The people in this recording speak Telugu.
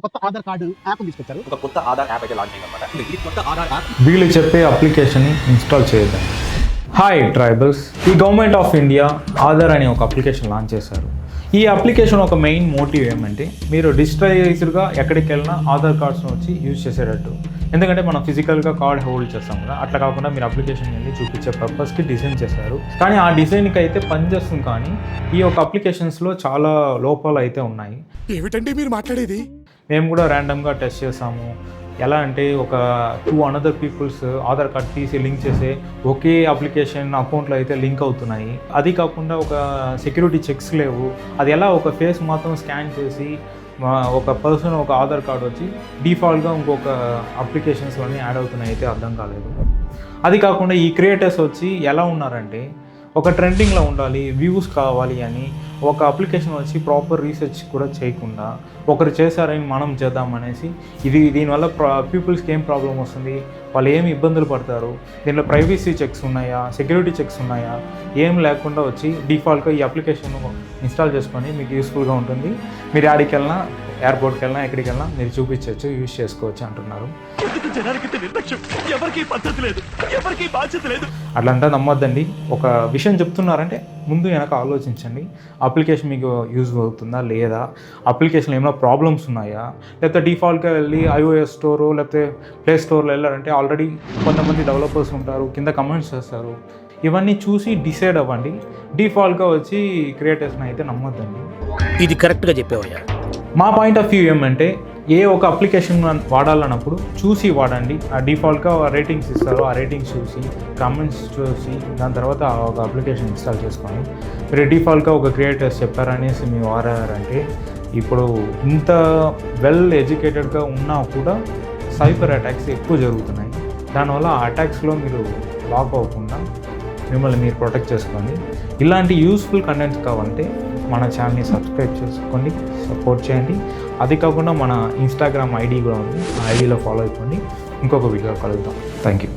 కొత్త ఆధార్ కార్డు యాప్ తీసుకొచ్చారు. ఒక కొత్త ఆధార్ యాప్ అయితే లాంచ్ అయిందన్నమాట. ఈ కొత్త ఆధార్ యాప్ వీళ్ళు చెప్పే అప్లికేషన్ని ఇన్స్టాల్ చేద్దాం. హాయ్ ట్రైబల్స్, ఈ గవర్నమెంట్ ఆఫ్ ఇండియా ఆధార్ అనే ఒక అప్లికేషన్ లాంచ్ చేశారు. ఈ అప్లికేషన్ ఒక మెయిన్ మోటివ్ ఏమంటే మీరు డిజిటలైజ్డ్గా ఎక్కడికి వెళ్ళినా ఆధార్ కార్డ్స్ని వచ్చి యూజ్ చేసేటట్టు. ఎందుకంటే మనం ఫిజికల్గా కార్డ్ హోల్డ్ చేస్తాం కదా, అట్లా కాకుండా మీరు అప్లికేషన్ వెళ్ళి చూపించే పర్పస్కి డిజైన్ చేశారు. కానీ ఆ డిజైన్కి అయితే పనిచేస్తుంది, కానీ ఈ యొక్క అప్లికేషన్స్లో చాలా లోపాలు అయితే ఉన్నాయి. ఏమిటండి మీరు మాట్లాడేది? మేము కూడా ర్యాండమ్గా టెస్ట్ చేసాము. ఎలా అంటే ఒక 2 అనదర్ పీపుల్స్ ఆధార్ కార్డ్ తీసి లింక్ చేసే ఒకే అప్లికేషన్ అకౌంట్లో అయితే లింక్ అవుతున్నాయి. అది కాకుండా ఒక సెక్యూరిటీ చెక్స్ లేవు. అది ఎలా ఒక ఫేస్ మాత్రం స్కాన్ చేసి ఒక పర్సన్ ఒక ఆధార్ కార్డ్ వచ్చి డిఫాల్ట్గా ఇంకొక అప్లికేషన్స్లోనే యాడ్ అవుతున్నాయి అయితే అర్థం కాలేదు. అది కాకుండా ఈ క్రియేటర్స్ వచ్చి ఎలా ఉన్నారంటే ఒక ట్రెండింగ్లో ఉండాలి, వ్యూస్ కావాలి అని ఒక అప్లికేషన్ వచ్చి ప్రాపర్ రీసెర్చ్ కూడా చేయకుండా ఒకరు చేశారని మనం చేద్దామనేసి దీనివల్ల పీపుల్స్కి ఏం ప్రాబ్లం వస్తుంది, వాళ్ళు ఏమి ఇబ్బందులు పడతారు, దీంట్లో ప్రైవసీ చెక్స్ ఉన్నాయా, సెక్యూరిటీ చెక్స్ ఉన్నాయా, ఏం లేకుండా వచ్చి డిఫాల్ట్గా ఈ అప్లికేషన్ ఇన్స్టాల్ చేసుకొని మీకు యూస్ఫుల్గా ఉంటుంది. మీరు యాడికి వెళ్ళినా, ఎయిర్పోర్ట్కి వెళ్ళినా, ఎక్కడికి వెళ్ళినా మీరు చూపించవచ్చు, యూజ్ చేసుకోవచ్చు అంటున్నారు. అట్లంతా నమ్మొద్దండి. ఒక విషయం చెప్తున్నారంటే ముందు వెనక ఆలోచించండి. అప్లికేషన్ మీకు యూజ్ అవుతుందా లేదా, అప్లికేషన్లో ఏమైనా ప్రాబ్లమ్స్ ఉన్నాయా, లేకపోతే డిఫాల్ట్గా వెళ్ళి iOS స్టోరు లేకపోతే ప్లే స్టోర్లో వెళ్ళారంటే ఆల్రెడీ కొంతమంది డెవలపర్స్ ఉంటారు, కింద కమెంట్స్ చేస్తారు. ఇవన్నీ చూసి డిసైడ్ అవ్వండి. డిఫాల్ట్గా వచ్చి క్రియేటర్స్ని అయితే నమ్మొద్దండి. ఇది కరెక్ట్గా చెప్పేవయ్యా. మా పాయింట్ ఆఫ్ వ్యూ ఏమంటే ఏ ఒక అప్లికేషన్ వాడాలన్నప్పుడు చూసి వాడండి. ఆ డిఫాల్ట్గా రేటింగ్స్ ఇస్తారు, ఆ రేటింగ్స్ చూసి కామెంట్స్ చూసి దాని తర్వాత ఒక అప్లికేషన్ ఇన్స్టాల్ చేసుకొని మీరు డిఫాల్ట్గా ఒక క్రియేటర్స్ చెప్పారనేసి మీరు వాడారంటే ఇప్పుడు ఇంత వెల్ ఎడ్యుకేటెడ్గా ఉన్నా కూడా సైబర్ అటాక్స్ ఎక్కువ జరుగుతున్నాయి. దానివల్ల ఆ అటాక్స్లో మీరు లాక్ అవ్వకుండా మిమ్మల్ని మీరు ప్రొటెక్ట్ చేసుకోండి. ఇలాంటి యూస్ఫుల్ కంటెంట్స్ కావాలంటే మన ఛానల్ని సబ్స్క్రైబ్ చేసుకోండి, సపోర్ట్ చేయండి. అది కాకుండా మన ఇన్స్టాగ్రామ్ ఐడి కూడా ఉంది, ఆ ఐడిలో ఫాలో అయిపోండి. ఇంకొక వీడియో కలుద్దాం. Thank you.